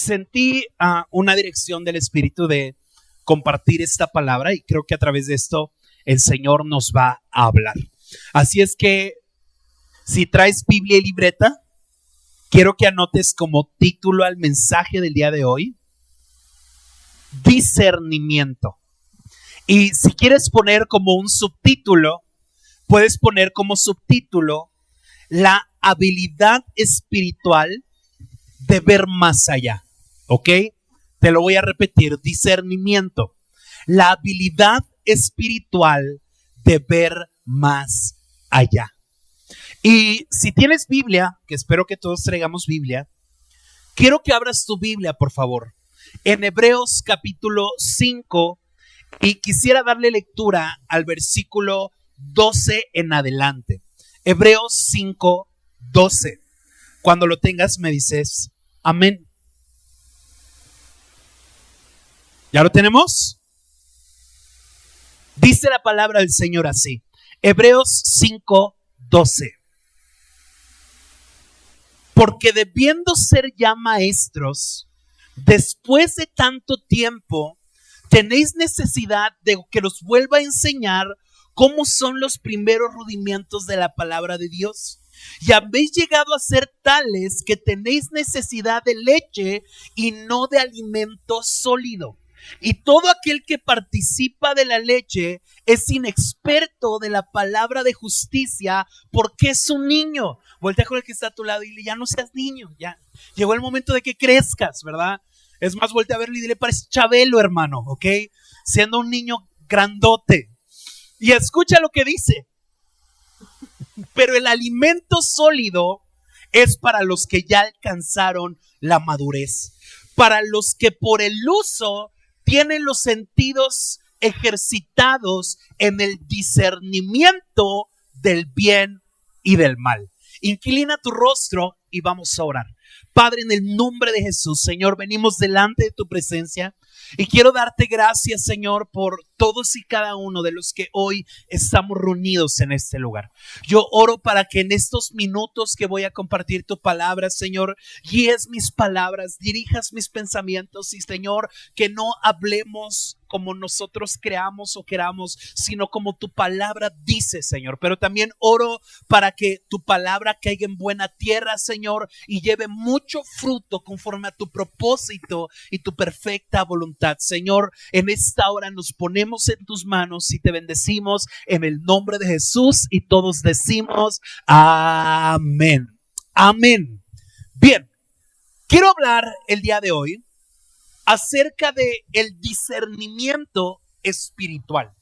Sentí una dirección del Espíritu de compartir esta palabra y creo que a través de esto el Señor nos va a hablar. Así es que si traes Biblia y libreta, quiero que anotes como título al mensaje del día de hoy: discernimiento. Y si quieres poner como un subtítulo, puedes poner como subtítulo: la habilidad espiritual de ver más allá. ¿Ok? Te lo voy a repetir: discernimiento, la habilidad espiritual de ver más allá. Y si tienes Biblia, que espero que todos traigamos Biblia, quiero que abras tu Biblia, por favor, en Hebreos capítulo 5, y quisiera darle lectura al versículo 12 en adelante. Hebreos 5, 12. Cuando lo tengas me dices amén. ¿Ya lo tenemos? Dice la palabra del Señor así. Hebreos 5, 12. Porque debiendo ser ya maestros, después de tanto tiempo, tenéis necesidad de que los vuelva a enseñar cómo son los primeros rudimentos de la palabra de Dios. Y habéis llegado a ser tales que tenéis necesidad de leche y no de alimento sólido. Y todo aquel que participa de la leche es inexperto de la palabra de justicia, porque es un niño. Voltea con el que está a tu lado y dile: ya no seas niño, ya llegó el momento de que crezcas, ¿verdad? Es más, voltea a verlo y dile: parece Chabelo, hermano, ¿ok? Siendo un niño grandote. Y escucha lo que dice: pero el alimento sólido es para los que ya alcanzaron la madurez, para los que por el uso tienen los sentidos ejercitados en el discernimiento del bien y del mal. Inclina tu rostro y vamos a orar. Padre, en el nombre de Jesús, Señor, venimos delante de tu presencia y quiero darte gracias, Señor, por todos y cada uno de los que hoy estamos reunidos en este lugar. Yo oro para que en estos minutos que voy a compartir tu palabra, Señor, guíes mis palabras, dirijas mis pensamientos y, Señor, que no hablemos como nosotros creamos o queramos, sino como tu palabra dice, Señor. Pero también oro para que tu palabra caiga en buena tierra, Señor, y lleve mucho fruto conforme a tu propósito y tu perfecta voluntad. Señor, en esta hora nos ponemos en tus manos y te bendecimos en el nombre de Jesús, y todos decimos amén. Amén. Bien, quiero hablar el día de hoy acerca de el discernimiento espiritual.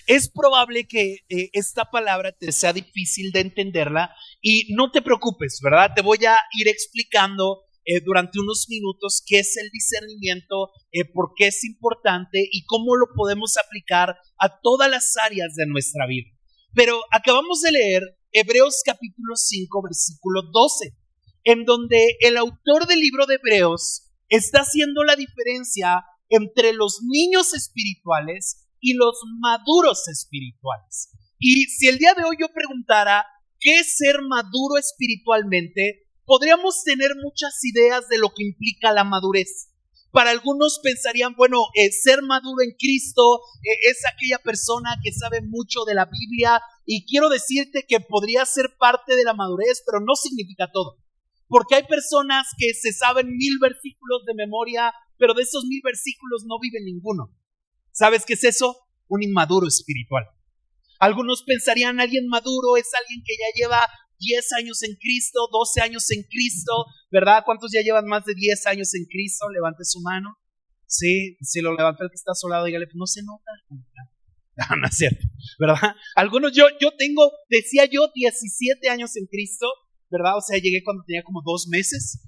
Es probable que esta palabra te sea difícil de entenderla, y no te preocupes, ¿verdad? Te voy a ir explicando durante unos minutos qué es el discernimiento, por qué es importante y cómo lo podemos aplicar a todas las áreas de nuestra vida. Pero acabamos de leer Hebreos capítulo 5, versículo 12, en donde el autor del libro de Hebreos está haciendo la diferencia entre los niños espirituales y los maduros espirituales. Y si el día de hoy yo preguntara ¿qué es ser maduro espiritualmente?, podríamos tener muchas ideas de lo que implica la madurez. Para algunos pensarían, bueno, ser maduro en Cristo es aquella persona que sabe mucho de la Biblia, y quiero decirte que podría ser parte de la madurez, pero no significa todo. Porque hay personas que se saben 1000 versículos de memoria, pero de esos 1000 versículos no viven ninguno. ¿Sabes qué es eso? Un inmaduro espiritual. Algunos pensarían, alguien maduro es alguien que ya lleva 10 años en Cristo, 12 años en Cristo, ¿verdad? ¿Cuántos ya llevan más de 10 años en Cristo? Levante su mano. Sí, si lo levanta el que está a su lado, dígale: no se nota. No es cierto, ¿verdad? Algunos, yo tengo, decía yo, 17 años en Cristo, ¿verdad? O sea, llegué cuando tenía como 2 meses.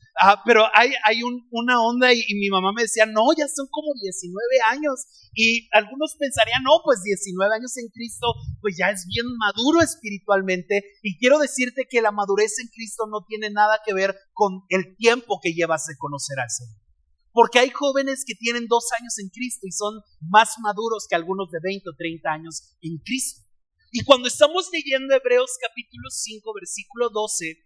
Pero hay una onda y mi mamá me decía: no, ya son como 19 años. Y algunos pensarían: no, pues 19 años en Cristo, pues ya es bien maduro espiritualmente. Y quiero decirte que la madurez en Cristo no tiene nada que ver con el tiempo que llevas de conocer al Señor. Porque hay jóvenes que tienen 2 años en Cristo y son más maduros que algunos de 20 o 30 años en Cristo. Y cuando estamos leyendo Hebreos capítulo 5, versículo 12,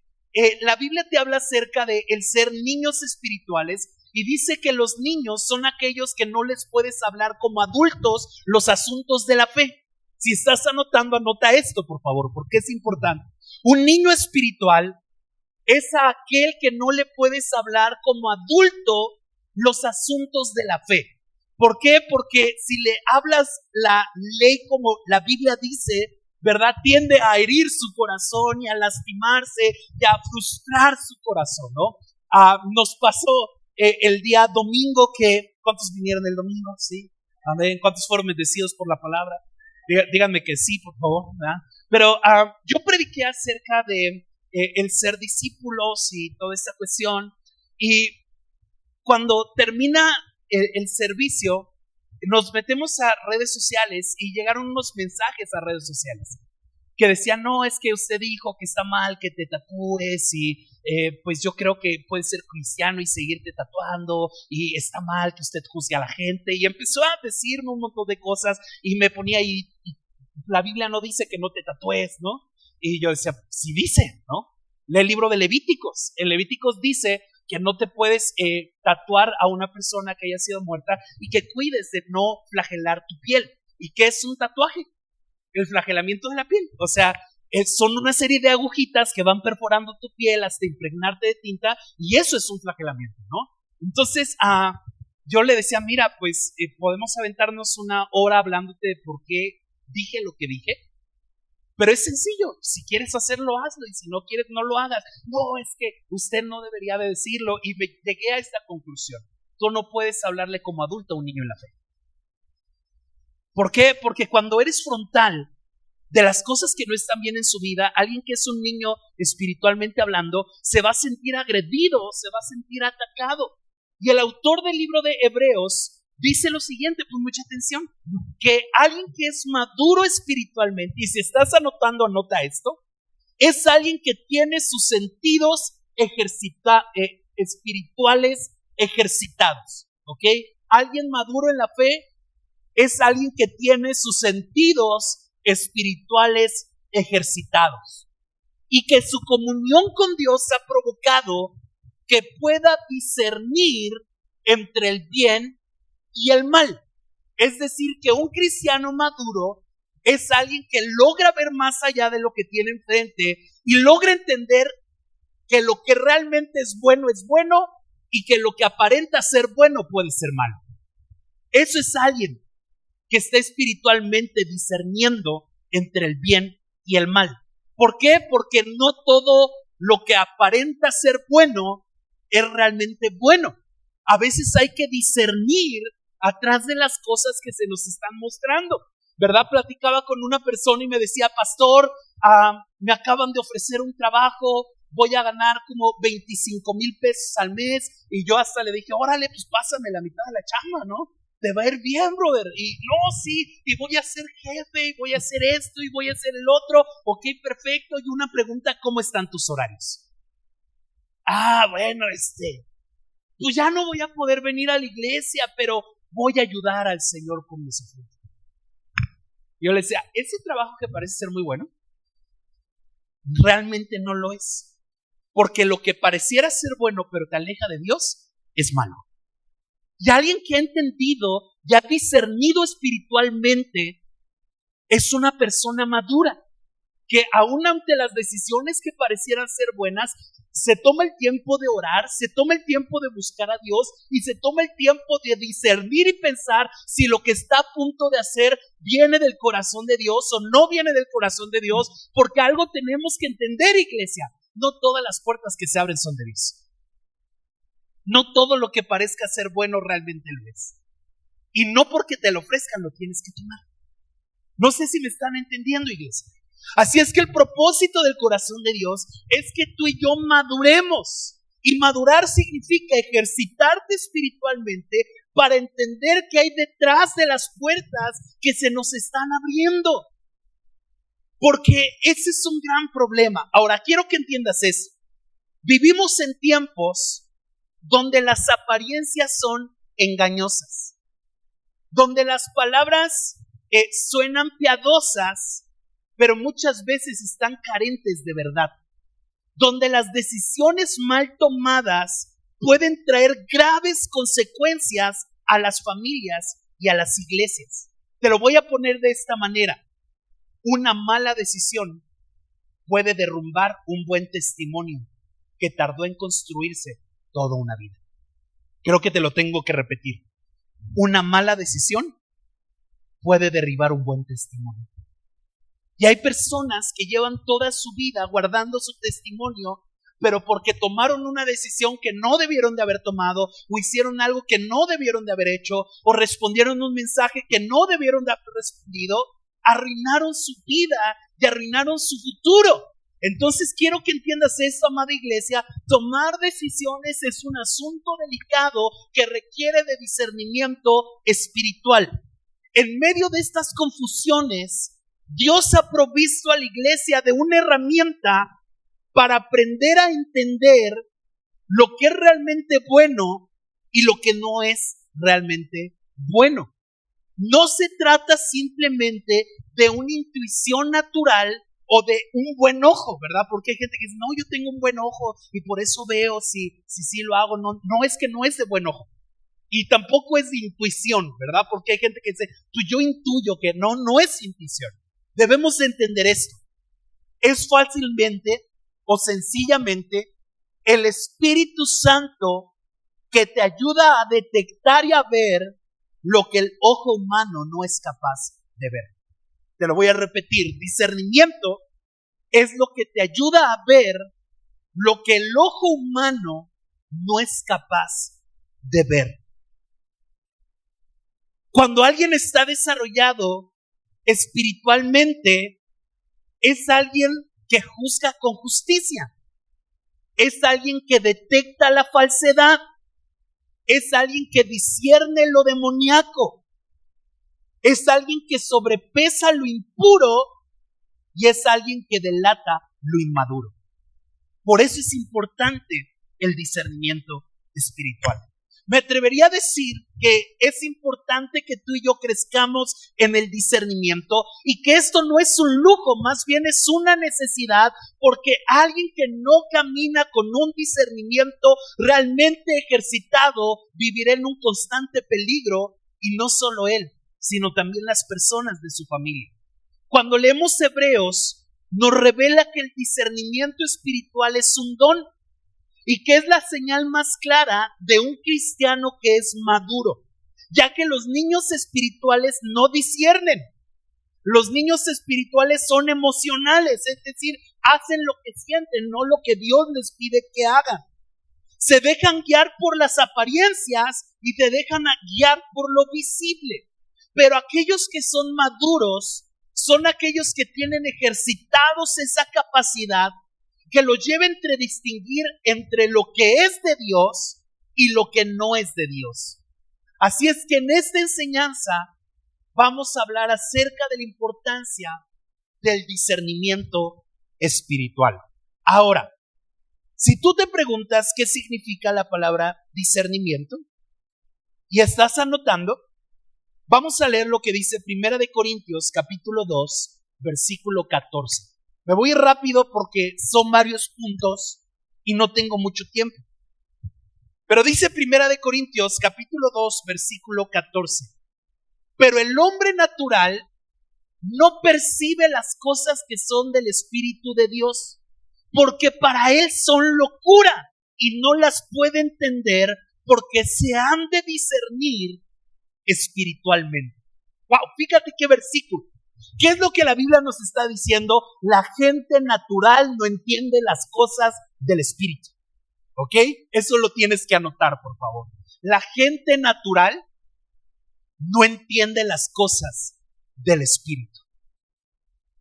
la Biblia te habla acerca de el ser niños espirituales, y dice que los niños son aquellos que no les puedes hablar como adultos los asuntos de la fe. Si estás anotando, anota esto, por favor, porque es importante. Un niño espiritual es a aquel que no le puedes hablar como adulto los asuntos de la fe. ¿Por qué? Porque si le hablas la ley como la Biblia dice, ¿verdad? Tiende a herir su corazón y a lastimarse y a frustrar su corazón, ¿no? Nos pasó el día domingo que... ¿Cuántos vinieron el domingo? Sí. Amén. ¿Cuántos fueron bendecidos por la palabra? Díganme que sí, por favor, ¿verdad? Pero yo prediqué acerca de el ser discípulos y toda esta cuestión. Y cuando termina el servicio, nos metemos a redes sociales y llegaron unos mensajes a redes sociales que decían, no, es que usted dijo que está mal que te tatúes y pues yo creo que puedes ser cristiano y seguirte tatuando y está mal que usted juzgue a la gente, y empezó a decirme un montón de cosas y me ponía ahí, la Biblia no dice que no te tatúes, ¿no? Y yo decía, sí dice, ¿no? Lee el libro de Levíticos. En Levíticos dice que no te puedes tatuar a una persona que haya sido muerta y que cuides de no flagelar tu piel. ¿Y qué es un tatuaje? El flagelamiento de la piel. O sea, son una serie de agujitas que van perforando tu piel hasta impregnarte de tinta, y eso es un flagelamiento, ¿no? Entonces, yo le decía, mira, pues podemos aventarnos una hora hablándote de por qué dije lo que dije, pero es sencillo, si quieres hacerlo, hazlo, y si no quieres, no lo hagas. No, es que usted no debería de decirlo, y me llegué a esta conclusión. Tú no puedes hablarle como adulto a un niño en la fe. ¿Por qué? Porque cuando eres frontal de las cosas que no están bien en su vida, alguien que es un niño espiritualmente hablando, se va a sentir agredido, se va a sentir atacado. Y el autor del libro de Hebreos dice lo siguiente, pues mucha atención, que alguien que es maduro espiritualmente, y si estás anotando, anota esto, es alguien que tiene sus sentidos espirituales ejercitados, ¿ok? Alguien maduro en la fe es alguien que tiene sus sentidos espirituales ejercitados y que su comunión con Dios ha provocado que pueda discernir entre el bien y el mal. Es decir, que un cristiano maduro es alguien que logra ver más allá de lo que tiene enfrente y logra entender que lo que realmente es bueno y que lo que aparenta ser bueno puede ser malo. Eso es alguien que está espiritualmente discerniendo entre el bien y el mal. ¿Por qué? Porque no todo lo que aparenta ser bueno es realmente bueno. A veces hay que discernir atrás de las cosas que se nos están mostrando, ¿verdad? Platicaba con una persona y me decía, pastor, me acaban de ofrecer un trabajo, voy a ganar como 25,000 pesos al mes, y yo hasta le dije, órale, pues pásame la mitad de la chamba, ¿no? Te va a ir bien, brother. Y no, sí, y voy a ser jefe, y voy a hacer esto, y voy a hacer el otro. Ok, perfecto. Y una pregunta, ¿cómo están tus horarios? Bueno, pues ya no voy a poder venir a la iglesia, pero voy a ayudar al Señor con mis ofrendas. Yo le decía, ese trabajo que parece ser muy bueno, realmente no lo es. Porque lo que pareciera ser bueno, pero te aleja de Dios, es malo. Y alguien que ha entendido y ha discernido espiritualmente es una persona madura, que aún ante las decisiones que parecieran ser buenas, se toma el tiempo de orar, se toma el tiempo de buscar a Dios y se toma el tiempo de discernir y pensar si lo que está a punto de hacer viene del corazón de Dios o no viene del corazón de Dios, porque algo tenemos que entender, iglesia, no todas las puertas que se abren son de Dios. No todo lo que parezca ser bueno realmente lo es. Y no porque te lo ofrezcan lo tienes que tomar. No sé si me están entendiendo, iglesia. Así es que el propósito del corazón de Dios es que tú y yo maduremos. Y madurar significa ejercitarte espiritualmente para entender qué hay detrás de las puertas que se nos están abriendo. Porque ese es un gran problema. Ahora, quiero que entiendas eso. Vivimos en tiempos donde las apariencias son engañosas, donde las palabras suenan piadosas, pero muchas veces están carentes de verdad, donde las decisiones mal tomadas pueden traer graves consecuencias a las familias y a las iglesias. Te lo voy a poner de esta manera. Una mala decisión puede derrumbar un buen testimonio que tardó en construirse toda una vida. Creo que te lo tengo que repetir. Una mala decisión puede derribar un buen testimonio. Y hay personas que llevan toda su vida guardando su testimonio, pero porque tomaron una decisión que no debieron de haber tomado, o hicieron algo que no debieron de haber hecho, o respondieron un mensaje que no debieron de haber respondido, arruinaron su vida y arruinaron su futuro. Entonces quiero que entiendas esto, amada iglesia. Tomar decisiones es un asunto delicado que requiere de discernimiento espiritual. En medio de estas confusiones, Dios ha provisto a la iglesia de una herramienta para aprender a entender lo que es realmente bueno y lo que no es realmente bueno. No se trata simplemente de una intuición natural o de un buen ojo, ¿verdad? Porque hay gente que dice, no, yo tengo un buen ojo y por eso veo si lo hago. No, es que no es de buen ojo. Y tampoco es de intuición, ¿verdad? Porque hay gente que dice, yo intuyo que no es intuición. Debemos entender esto. Es fácilmente o sencillamente el Espíritu Santo que te ayuda a detectar y a ver lo que el ojo humano no es capaz de ver. Te lo voy a repetir. Discernimiento es lo que te ayuda a ver lo que el ojo humano no es capaz de ver. Cuando alguien está desarrollado espiritualmente, es alguien que juzga con justicia. Es alguien que detecta la falsedad. Es alguien que discierne lo demoníaco. Es alguien que sobrepesa lo impuro y es alguien que delata lo inmaduro. Por eso es importante el discernimiento espiritual. Me atrevería a decir que es importante que tú y yo crezcamos en el discernimiento y que esto no es un lujo, más bien es una necesidad, porque alguien que no camina con un discernimiento realmente ejercitado vivirá en un constante peligro, y no solo él, sino también las personas de su familia. Cuando leemos Hebreos, nos revela que el discernimiento espiritual es un don y que es la señal más clara de un cristiano que es maduro, ya que los niños espirituales no disciernen. Los niños espirituales son emocionales, es decir, hacen lo que sienten, no lo que Dios les pide que hagan. Se dejan guiar por las apariencias y te dejan guiar por lo visible. Pero aquellos que son maduros son aquellos que tienen ejercitados esa capacidad que lo lleva entre distinguir entre lo que es de Dios y lo que no es de Dios. Así es que en esta enseñanza vamos a hablar acerca de la importancia del discernimiento espiritual. Ahora, si tú te preguntas qué significa la palabra discernimiento y estás anotando, vamos a leer lo que dice 1 Corintios capítulo 2, versículo 14. Me voy rápido porque son varios puntos y no tengo mucho tiempo. Pero dice 1 Corintios capítulo 2, versículo 14. Pero el hombre natural no percibe las cosas que son del Espíritu de Dios, porque para él son locura y no las puede entender porque se han de discernir espiritualmente. Wow, fíjate qué versículo. ¿Qué es lo que la Biblia nos está diciendo? La gente natural no entiende las cosas del Espíritu. ¿Ok? Eso lo tienes que anotar, por favor. La gente natural no entiende las cosas del Espíritu.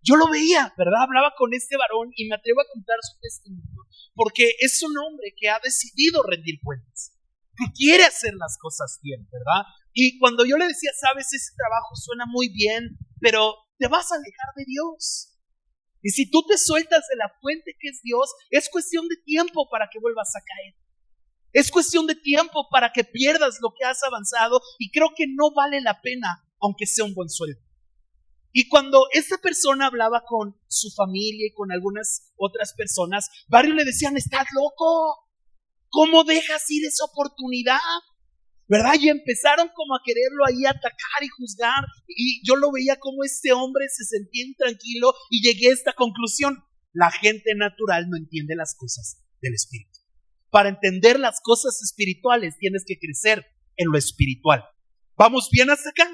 Yo lo veía, ¿verdad? Hablaba con este varón y me atrevo a contar su testimonio, porque es un hombre que ha decidido rendir cuentas, que quiere hacer las cosas bien, ¿verdad? Y cuando yo le decía, sabes, ese trabajo suena muy bien, pero te vas a alejar de Dios. Y si tú te sueltas de la fuente que es Dios, es cuestión de tiempo para que vuelvas a caer. Es cuestión de tiempo para que pierdas lo que has avanzado, y creo que no vale la pena, aunque sea un buen sueldo. Y cuando esta persona hablaba con su familia y con algunas otras personas, varios le decían, estás loco, ¿Cómo dejas ir esa oportunidad? ¿Verdad? Y empezaron como a quererlo ahí atacar y juzgar. Y yo lo veía como este hombre se sentía intranquilo y llegué a esta conclusión. La gente natural no entiende las cosas del espíritu. Para entender las cosas espirituales tienes que crecer en lo espiritual. ¿Vamos bien hasta acá?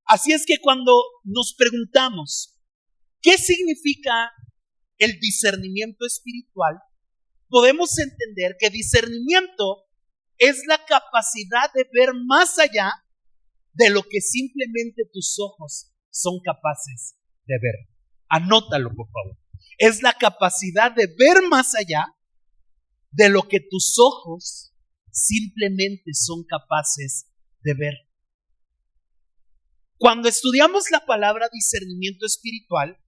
Así es que cuando nos preguntamos ¿qué significa el discernimiento espiritual? Podemos entender que discernimiento es la capacidad de ver más allá de lo que simplemente tus ojos son capaces de ver. Anótalo, por favor. Es la capacidad de ver más allá de lo que tus ojos simplemente son capaces de ver. Cuando estudiamos la palabra discernimiento espiritual,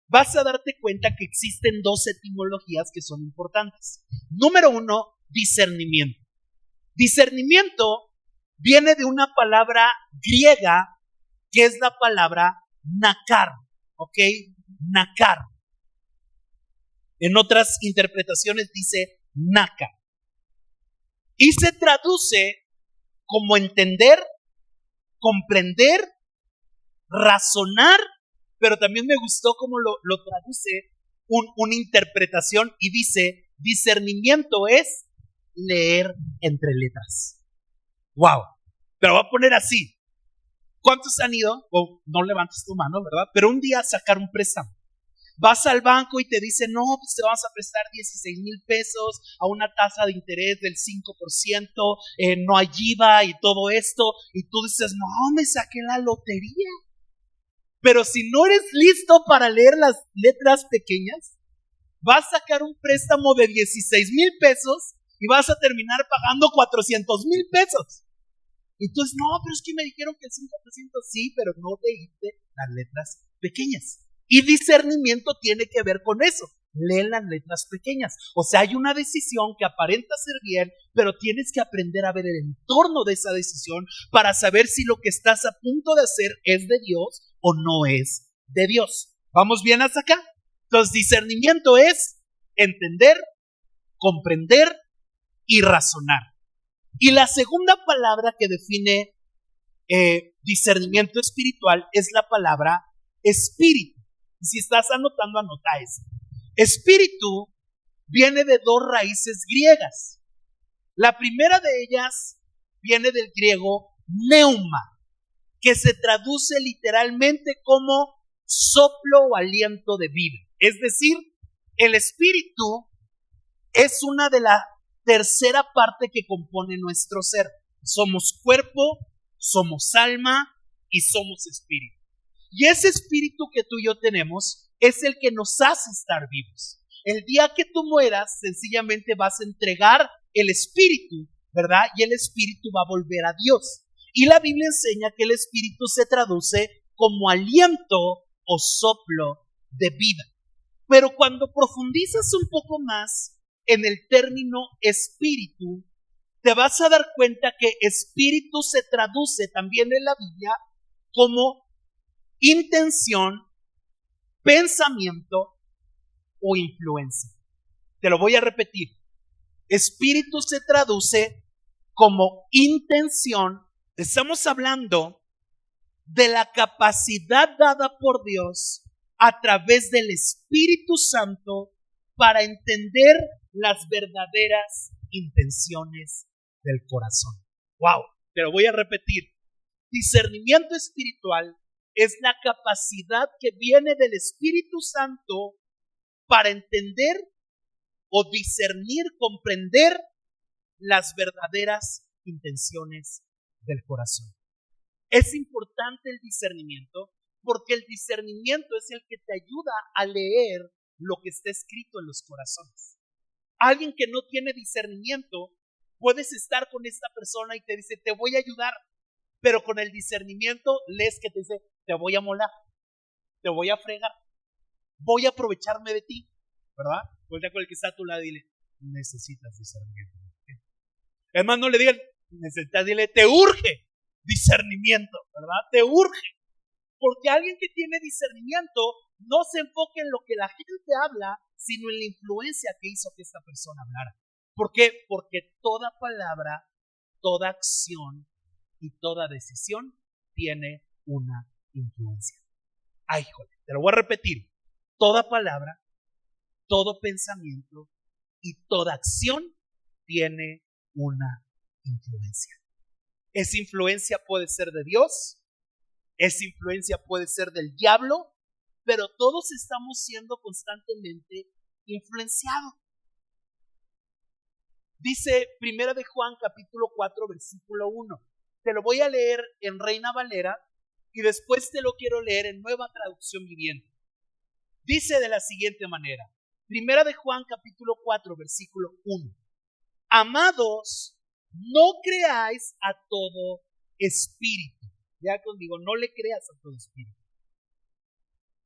vas a darte cuenta que existen dos etimologías que son importantes. Número uno, discernimiento. Discernimiento viene de una palabra griega que es la palabra nakar, ¿ok? Nakar. En otras interpretaciones dice naka. Y se traduce como entender, comprender, razonar, pero también me gustó cómo lo traduce una interpretación y dice, discernimiento es leer entre letras. ¡Wow! Pero voy a poner así. ¿Cuántos han ido? No levantes tu mano, ¿verdad? Pero un día a sacar un préstamo. Vas al banco y te dicen, no, pues te vamos a prestar 16,000 pesos a una tasa de interés del 5%, no hay IVA y todo esto. Y tú dices, no, me saqué la lotería. Pero si no eres listo para leer las letras pequeñas, vas a sacar un préstamo de 16,000 pesos y vas a terminar pagando 400,000 pesos. Y tú dices, no, pero es que me dijeron que el 5% sí, pero no leíste las letras pequeñas. Y discernimiento tiene que ver con eso. Lee las letras pequeñas. O sea, hay una decisión que aparenta ser bien, pero tienes que aprender a ver el entorno de esa decisión para saber si lo que estás a punto de hacer es de Dios o no es de Dios. ¿Vamos bien hasta acá? Entonces, discernimiento es entender, comprender y razonar. Y la segunda palabra que define discernimiento espiritual es la palabra espíritu. Si estás anotando, anota eso. Espíritu viene de dos raíces griegas. La primera de ellas viene del griego pneuma, que se traduce literalmente como soplo o aliento de vida. Es decir, el espíritu es una de la tercera parte que compone nuestro ser. Somos cuerpo, somos alma y somos espíritu. Y ese espíritu que tú y yo tenemos es el que nos hace estar vivos. El día que tú mueras, sencillamente vas a entregar el espíritu, ¿verdad? Y el espíritu va a volver a Dios. Y la Biblia enseña que el espíritu se traduce como aliento o soplo de vida. Pero cuando profundizas un poco más en el término espíritu, te vas a dar cuenta que espíritu se traduce también en la Biblia como intención, pensamiento o influencia. Te lo voy a repetir. Espíritu se traduce como intención. Estamos hablando de la capacidad dada por Dios a través del Espíritu Santo para entender las verdaderas intenciones del corazón. ¡Wow! Te lo voy a repetir. Discernimiento espiritual es la capacidad que viene del Espíritu Santo para entender o discernir, comprender las verdaderas intenciones del corazón. Es importante el discernimiento porque el discernimiento es el que te ayuda a leer lo que está escrito en los corazones. Alguien que no tiene discernimiento, puedes estar con esta persona y te dice, te voy a ayudar, pero con el discernimiento lees que te dice, te voy a molar, te voy a fregar, voy a aprovecharme de ti, ¿verdad? Voltea con el que está a tu lado y dile, necesitas discernimiento. Además, no le digan, necesitas, dile, te urge discernimiento, ¿verdad? Te urge. Porque alguien que tiene discernimiento no se enfoca en lo que la gente habla, sino en la influencia que hizo que esta persona hablara. ¿Por qué? Porque toda palabra, toda acción y toda decisión tiene una influencia. Ay, joder, te lo voy a repetir. Toda palabra, todo pensamiento y toda acción tiene una influencia. Esa influencia puede ser de Dios, esa influencia puede ser del diablo, pero todos estamos siendo constantemente influenciados. Dice 1 de Juan capítulo 4 versículo 1. Te lo voy a leer en Reina Valera y después te lo quiero leer en Nueva Traducción Viviente. Dice de la siguiente manera. 1 de Juan capítulo 4 versículo 1. Amados, no creáis a todo espíritu. Ya conmigo, no le creas a todo espíritu.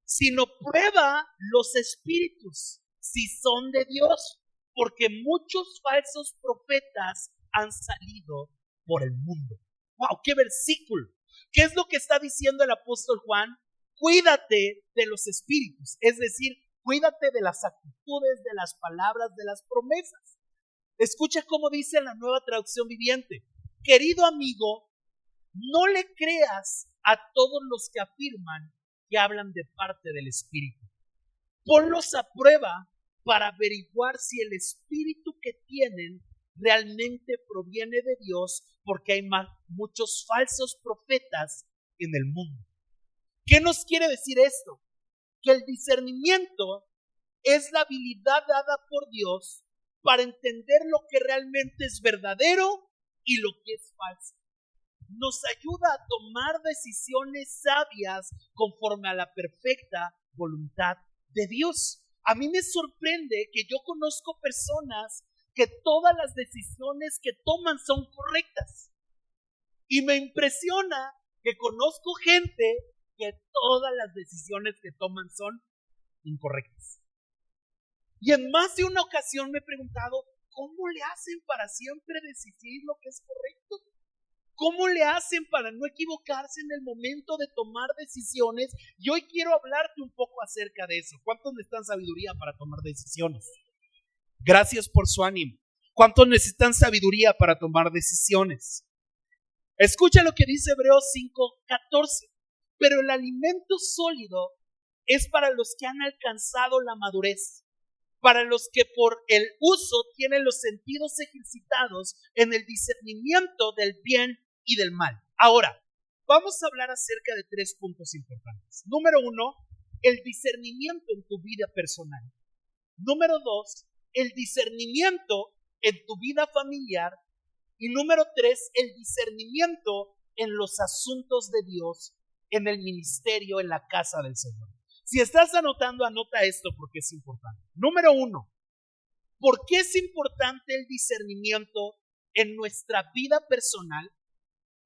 Sino prueba los espíritus si son de Dios, porque muchos falsos profetas han salido por el mundo. ¡Wow! ¡Qué versículo! ¿Qué es lo que está diciendo el apóstol Juan? Cuídate de los espíritus, es decir, cuídate de las actitudes, de las palabras, de las promesas. Escucha cómo dice la Nueva Traducción Viviente. Querido amigo, no le creas a todos los que afirman que hablan de parte del Espíritu. Ponlos a prueba para averiguar si el espíritu que tienen realmente proviene de Dios, porque hay muchos falsos profetas en el mundo. ¿Qué nos quiere decir esto? Que el discernimiento es la habilidad dada por Dios para entender lo que realmente es verdadero y lo que es falso. Nos ayuda a tomar decisiones sabias conforme a la perfecta voluntad de Dios. A mí me sorprende que yo conozco personas que todas las decisiones que toman son correctas. Y me impresiona que conozco gente que todas las decisiones que toman son incorrectas. Y en más de una ocasión me he preguntado, ¿cómo le hacen para siempre decidir lo que es correcto? ¿Cómo le hacen para no equivocarse en el momento de tomar decisiones? Y hoy quiero hablarte un poco acerca de eso. ¿Cuántos necesitan sabiduría para tomar decisiones? Gracias por su ánimo. ¿Cuántos necesitan sabiduría para tomar decisiones? Escucha lo que dice Hebreos 5:14. Pero el alimento sólido es para los que han alcanzado la madurez, para los que por el uso tienen los sentidos ejercitados en el discernimiento del bien y del mal. Ahora, vamos a hablar acerca de 3 puntos importantes. Número 1, el discernimiento en tu vida personal. Número 2, el discernimiento en tu vida familiar. Y número 3, el discernimiento en los asuntos de Dios, en el ministerio, en la casa del Señor. Si estás anotando, anota esto porque es importante. Número 1, ¿por qué es importante el discernimiento en nuestra vida personal?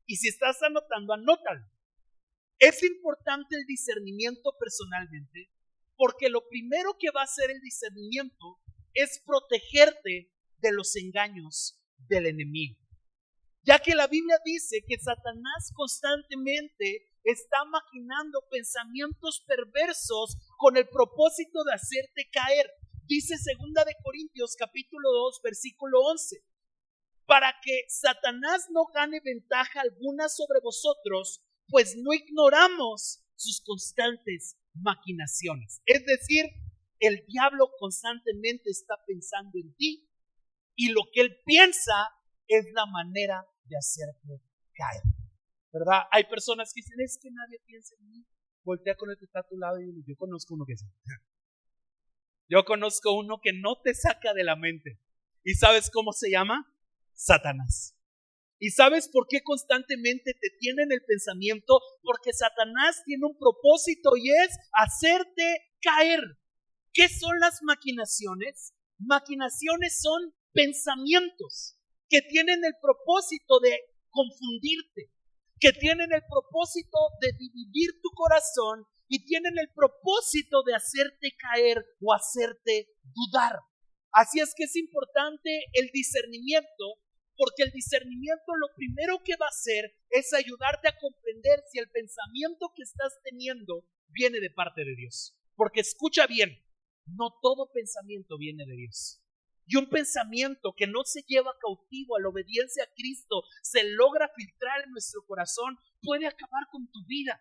Y si estás anotando, anótalo. Es importante el discernimiento personalmente porque lo primero que va a hacer el discernimiento es protegerte de los engaños del enemigo. Ya que la Biblia dice que Satanás constantemente está maquinando pensamientos perversos con el propósito de hacerte caer. Dice 2 de Corintios capítulo 2 versículo 11. Para que Satanás no gane ventaja alguna sobre vosotros, pues no ignoramos sus constantes maquinaciones. Es decir, el diablo constantemente está pensando en ti y lo que él piensa es la manera de hacerte caer, ¿verdad? Hay personas que dicen, es que nadie piensa en mí. Voltea con el que está a tu lado y dile, yo conozco uno que sí. Yo conozco uno que no te saca de la mente. ¿Y sabes cómo se llama? Satanás. ¿Y sabes por qué constantemente te tiene en el pensamiento? Porque Satanás tiene un propósito y es hacerte caer. ¿Qué son las maquinaciones? Maquinaciones son pensamientos que tienen el propósito de confundirte, que tienen el propósito de dividir tu corazón y tienen el propósito de hacerte caer o hacerte dudar. Así es que es importante el discernimiento, porque el discernimiento lo primero que va a hacer es ayudarte a comprender si el pensamiento que estás teniendo viene de parte de Dios. Porque escucha bien, no todo pensamiento viene de Dios. Y un pensamiento que no se lleva cautivo a la obediencia a Cristo, se logra filtrar en nuestro corazón, puede acabar con tu vida,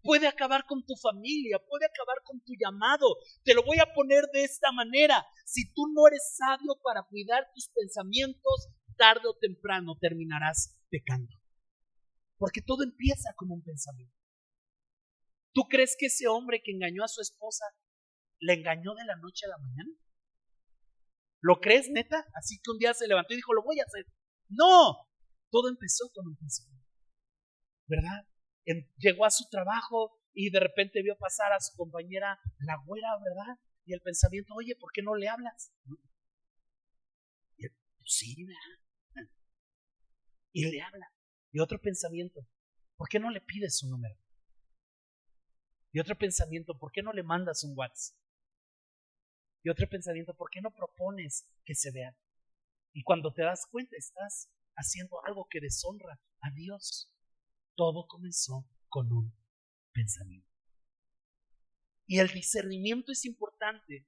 puede acabar con tu familia, puede acabar con tu llamado. Te lo voy a poner de esta manera: si tú no eres sabio para cuidar tus pensamientos, tarde o temprano terminarás pecando. Porque todo empieza como un pensamiento. ¿Tú crees que ese hombre que engañó a su esposa le engañó de la noche a la mañana? ¿Lo crees, neta? Así que un día se levantó y dijo, lo voy a hacer. No, todo empezó con un pensamiento, ¿verdad? Llegó a su trabajo y de repente vio pasar a su compañera, la güera, ¿verdad? Y el pensamiento, oye, ¿por qué no le hablas? Y él, pues sí, ¿verdad? Y le habla. Y otro pensamiento, ¿por qué no le pides su número? Y otro pensamiento, ¿por qué no le mandas un WhatsApp? Y otro pensamiento, ¿por qué no propones que se vean? Y cuando te das cuenta, estás haciendo algo que deshonra a Dios. Todo comenzó con un pensamiento. Y el discernimiento es importante,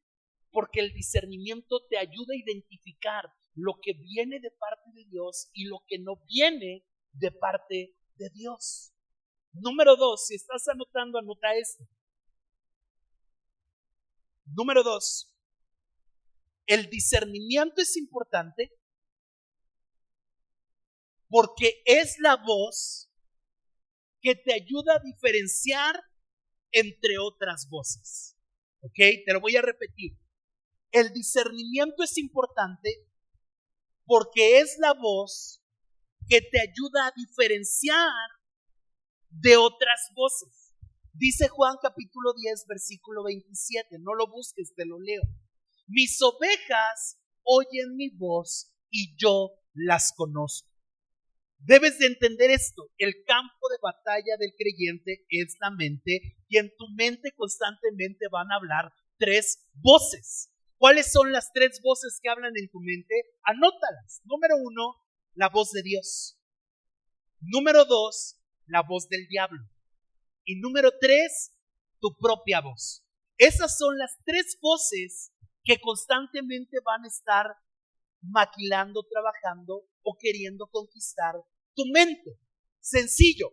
porque el discernimiento te ayuda a identificar lo que viene de parte de Dios y lo que no viene de parte de Dios. Número 2, si estás anotando, anota esto. Número 2, el discernimiento es importante porque es la voz que te ayuda a diferenciar entre otras voces. ¿Ok? Te lo voy a repetir. El discernimiento es importante porque es la voz que te ayuda a diferenciar de otras voces. Dice Juan capítulo 10, versículo 27. No lo busques, te lo leo. Mis ovejas oyen mi voz y yo las conozco. Debes de entender esto: el campo de batalla del creyente es la mente, y en tu mente constantemente van a hablar tres voces. ¿Cuáles son las tres voces que hablan en tu mente? Anótalas. Número 1, la voz de Dios. Número 2, la voz del diablo. Y número 3, tu propia voz. Esas son las tres voces que constantemente van a estar maquilando, trabajando o queriendo conquistar tu mente. Sencillo.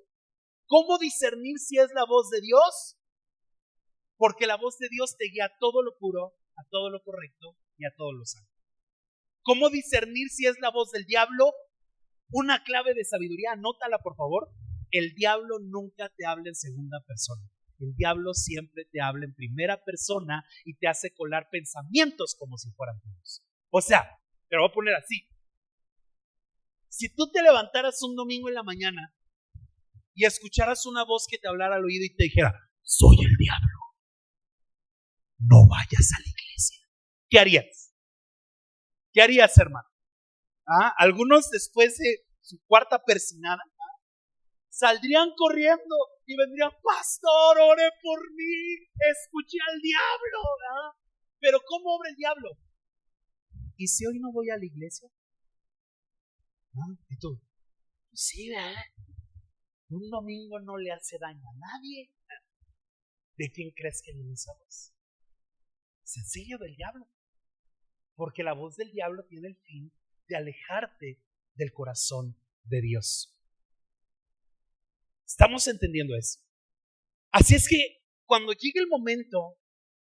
¿Cómo discernir si es la voz de Dios? Porque la voz de Dios te guía a todo lo puro, a todo lo correcto y a todo lo sano. ¿Cómo discernir si es la voz del diablo? Una clave de sabiduría, anótala por favor. El diablo nunca te habla en segunda persona. El diablo siempre te habla en primera persona y te hace colar pensamientos como si fueran tuyos. O sea, te lo voy a poner así. Si tú te levantaras un domingo en la mañana y escucharas una voz que te hablara al oído y te dijera, soy el diablo, no vayas a la iglesia, ¿qué harías? ¿Qué harías, hermano? Algunos después de su cuarta persinada saldrían corriendo y vendrían, pastor, ore por mí, escuché al diablo. Pero ¿cómo obra el diablo? ¿Y si hoy no voy a la iglesia? ¿Y tú? Sí, ¿verdad? Un domingo no le hace daño a nadie. ¿De quién crees que viene esa voz? Sencillo, del diablo. Porque la voz del diablo tiene el fin de alejarte del corazón de Dios. ¿Estamos entendiendo eso? Así es que cuando llegue el momento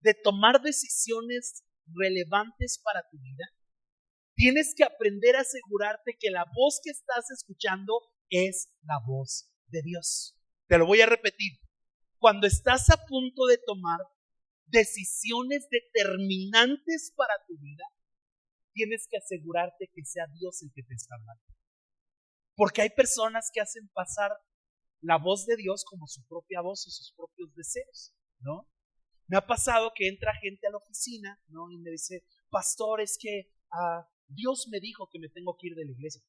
de tomar decisiones relevantes para tu vida, tienes que aprender a asegurarte que la voz que estás escuchando es la voz de Dios. Te lo voy a repetir. Cuando estás a punto de tomar decisiones determinantes para tu vida, tienes que asegurarte que sea Dios el que te está hablando. Porque hay personas que hacen pasar la voz de Dios como su propia voz y sus propios deseos, ¿no? Me ha pasado que entra gente a la oficina, ¿no? Y me dice, pastor, es que Dios me dijo que me tengo que ir de la iglesia.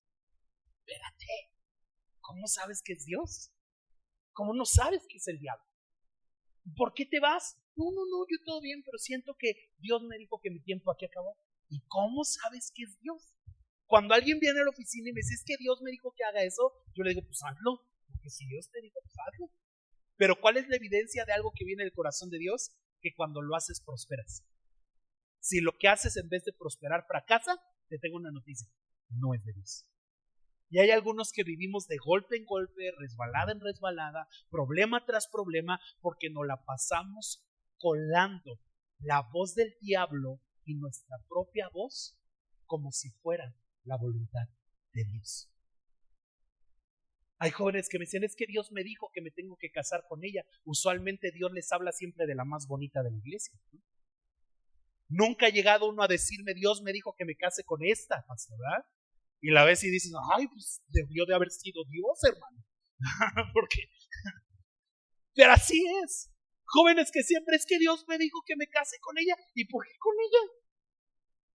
Espérate, ¿cómo sabes que es Dios? ¿Cómo no sabes que es el diablo? ¿Por qué te vas? No, yo todo bien, pero siento que Dios me dijo que mi tiempo aquí acabó. ¿Y cómo sabes que es Dios? Cuando alguien viene a la oficina y me dice, es que Dios me dijo que haga eso, yo le digo, pues hazlo, porque si Dios te dijo, pues hazlo. Pero ¿cuál es la evidencia de algo que viene del corazón de Dios? Que cuando lo haces prosperas. Si lo que haces en vez de prosperar fracasa, te tengo una noticia, no es de Dios. Y hay algunos que vivimos de golpe en golpe, resbalada en resbalada, problema tras problema, porque nos la pasamos colando la voz del diablo y nuestra propia voz como si fuera la voluntad de Dios. Hay jóvenes que me dicen, es que Dios me dijo que me tengo que casar con ella. Usualmente Dios les habla siempre de la más bonita de la iglesia, ¿no? Nunca ha llegado uno a decirme, Dios me dijo que me case con esta, ¿verdad? Y la ves y dices, ay, pues debió de haber sido Dios, hermano. Porque, pero así es. Jóvenes que siempre es que Dios me dijo que me case con ella. ¿Y por qué con ella?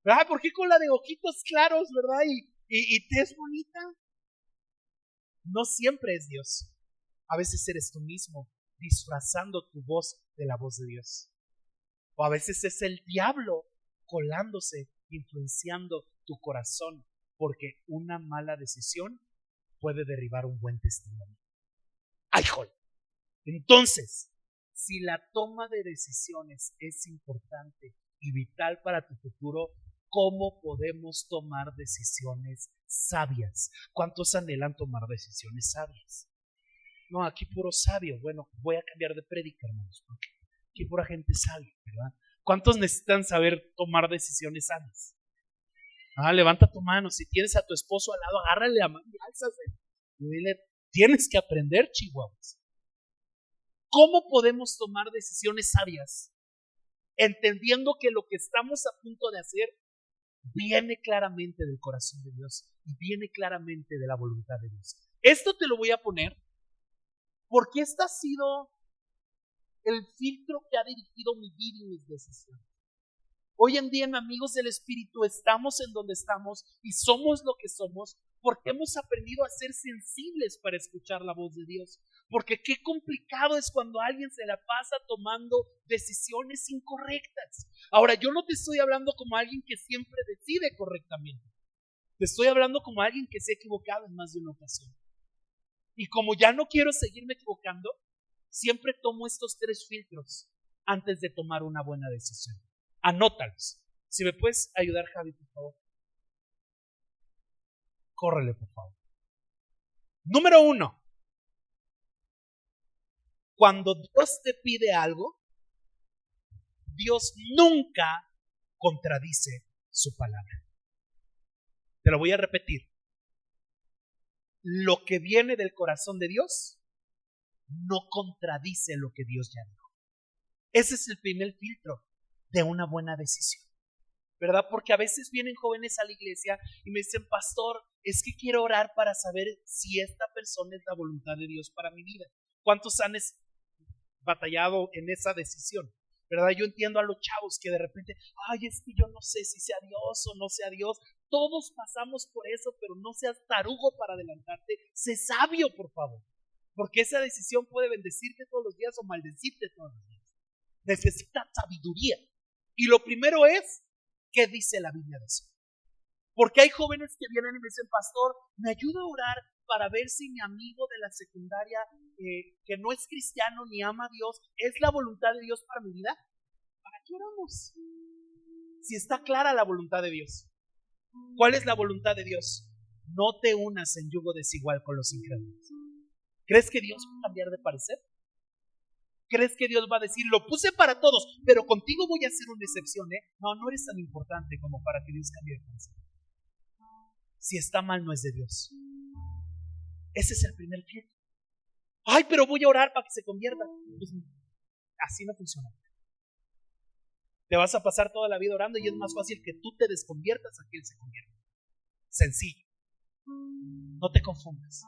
¿Verdad? ¿Por qué con la de ojitos claros, verdad? Y tez bonita. No siempre es Dios. A veces eres tú mismo disfrazando tu voz de la voz de Dios. O a veces es el diablo colándose, influenciando tu corazón, porque una mala decisión puede derribar un buen testimonio. ¡Ay, joder! Entonces, si la toma de decisiones es importante y vital para tu futuro, ¿cómo podemos tomar decisiones sabias? ¿Cuántos anhelan tomar decisiones sabias? No, aquí puro sabio. Bueno, voy a cambiar de prédica, hermanos, porque aquí pura gente sabia, ¿verdad? ¿Cuántos necesitan saber tomar decisiones sabias? Levanta tu mano. Si tienes a tu esposo al lado, agárrale la mano y álzase. Y dile, tienes que aprender, chihuahuas. ¿Cómo podemos tomar decisiones sabias? Entendiendo que lo que estamos a punto de hacer viene claramente del corazón de Dios y viene claramente de la voluntad de Dios. Esto te lo voy a poner porque este ha sido el filtro que ha dirigido mi vida y mis decisiones. Hoy en día, en Amigos del Espíritu, estamos en donde estamos y somos lo que somos porque hemos aprendido a ser sensibles para escuchar la voz de Dios. Porque qué complicado es cuando alguien se la pasa tomando decisiones incorrectas. Ahora, yo no te estoy hablando como alguien que siempre decide correctamente. Te estoy hablando como alguien que se ha equivocado en más de una ocasión. Y como ya no quiero seguirme equivocando, siempre tomo estos 3 filtros antes de tomar una buena decisión. Anótalos. Si me puedes ayudar, Javi, por favor. Córrele, por favor. Número 1. Cuando Dios te pide algo, Dios nunca contradice su palabra. Te lo voy a repetir. Lo que viene del corazón de Dios no contradice lo que Dios ya dijo. Ese es el primer filtro de una buena decisión, ¿verdad? Porque a veces vienen jóvenes a la iglesia y me dicen, pastor, es que quiero orar para saber si esta persona es la voluntad de Dios para mi vida. ¿Cuántos han batallado en esa decisión? ¿Verdad? Yo entiendo a los chavos que de repente, ay, es que yo no sé si sea Dios o no sea Dios. Todos pasamos por eso, pero no seas tarugo para adelantarte. Sé sabio, por favor, porque esa decisión puede bendecirte todos los días o maldecirte todos los días. Necesitas sabiduría. Y lo primero es, ¿qué dice la Biblia de eso? Porque hay jóvenes que vienen y me dicen, pastor, ¿me ayuda a orar para ver si mi amigo de la secundaria, que no es cristiano ni ama a Dios, es la voluntad de Dios para mi vida? ¿Para qué oramos? Si está clara la voluntad de Dios. ¿Cuál es la voluntad de Dios? No te unas en yugo desigual con los incrédulos. ¿Crees que Dios va a cambiar de parecer? ¿Crees que Dios va a decir, lo puse para todos, pero contigo voy a hacer una excepción? No, no eres tan importante como para que Dios cambie de parecer. Si está mal, no es de Dios. Ese es el primer filtro. Ay, pero voy a orar para que se convierta. Pues, así no funciona. Te vas a pasar toda la vida orando y es más fácil que tú te desconviertas a que Él se convierta. Sencillo. No te confundas.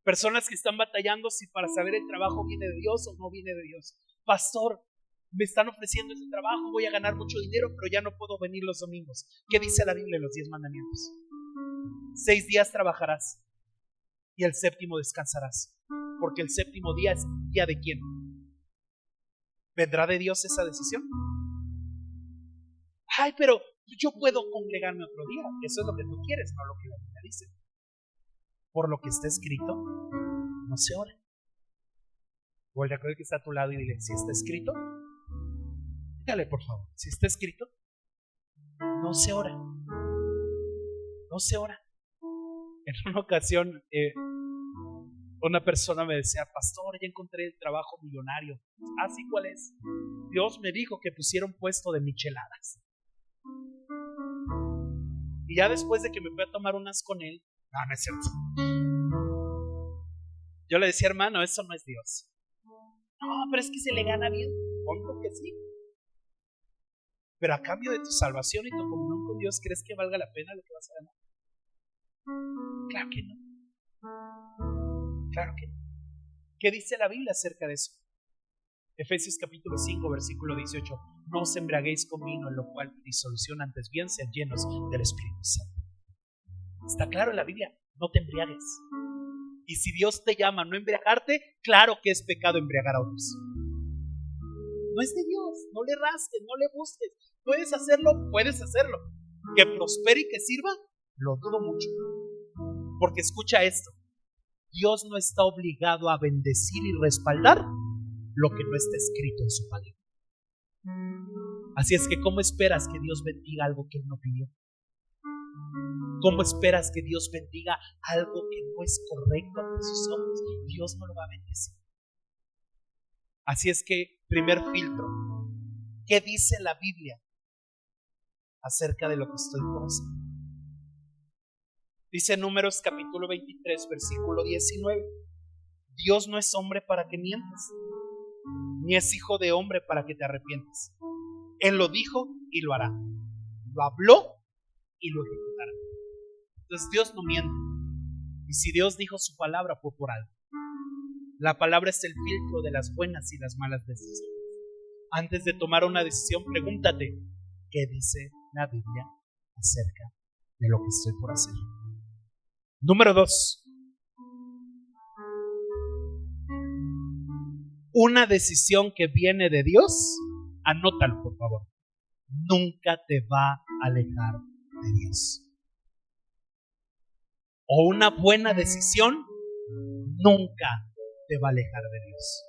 Personas que están batallando si para saber el trabajo viene de Dios o no viene de Dios. Pastor, me están ofreciendo ese trabajo, voy a ganar mucho dinero, pero ya no puedo venir los domingos. ¿Qué dice la Biblia en los 10 mandamientos? 6 días trabajarás y el 7º descansarás, porque el 7º día es día de ¿quién? ¿Vendrá de Dios esa decisión? Ay, pero yo puedo congregarme otro día. Eso es lo que tú quieres, no lo que la Biblia dice. Por lo que está escrito, no se ora. Vuelve a creer que está a tu lado y dile, si está escrito, Dígale, por favor, si está escrito, no se ora. No se ora. En una ocasión, una persona me decía, pastor, ya encontré el trabajo millonario. ¿Sí, cuál es? Dios me dijo que pusiera un puesto de micheladas. Y ya después de que me fui a tomar unas con él, no es cierto. Yo le decía, hermano, eso no es Dios. No, pero es que se le gana bien. Pongo que sí. Pero a cambio de tu salvación y tu comunión con Dios, ¿crees que valga la pena lo que vas a ganar? Claro que no. Claro que no. ¿Qué dice la Biblia acerca de eso? Efesios capítulo 5, versículo 18. No os embriaguéis con vino, en lo cual disolución, antes bien sean llenos del Espíritu Santo. Está claro en la Biblia, no te embriagues. Y si Dios te llama a no embriagarte, claro que es pecado embriagar a otros. No es de Dios, no le rasques, no le busques. ¿Puedes hacerlo? Puedes hacerlo. Que prospere y que sirva, lo dudo mucho. Porque escucha esto, Dios no está obligado a bendecir y respaldar lo que no está escrito en su palabra. Así es que, ¿cómo esperas que Dios bendiga algo que Él no pidió? ¿Cómo esperas que Dios bendiga algo que no es correcto ante sus ojos? Dios no lo va a bendecir. Así es que, primer filtro, ¿qué dice la Biblia acerca de lo que estoy por hacer? Dice Números capítulo 23, versículo 19. Dios no es hombre para que mientas, ni es hijo de hombre para que te arrepientas. Él lo dijo y lo hará. Lo habló y lo ejecutará. Entonces Dios no miente. Y si Dios dijo su palabra, fue por algo. La palabra es el filtro de las buenas y las malas decisiones. Antes de tomar una decisión, pregúntate, ¿qué dice la Biblia acerca de lo que estoy por hacer? Número 2. Una decisión que viene de Dios, anótalo por favor, nunca te va a alejar de Dios. O una buena decisión nunca te va a alejar de Dios.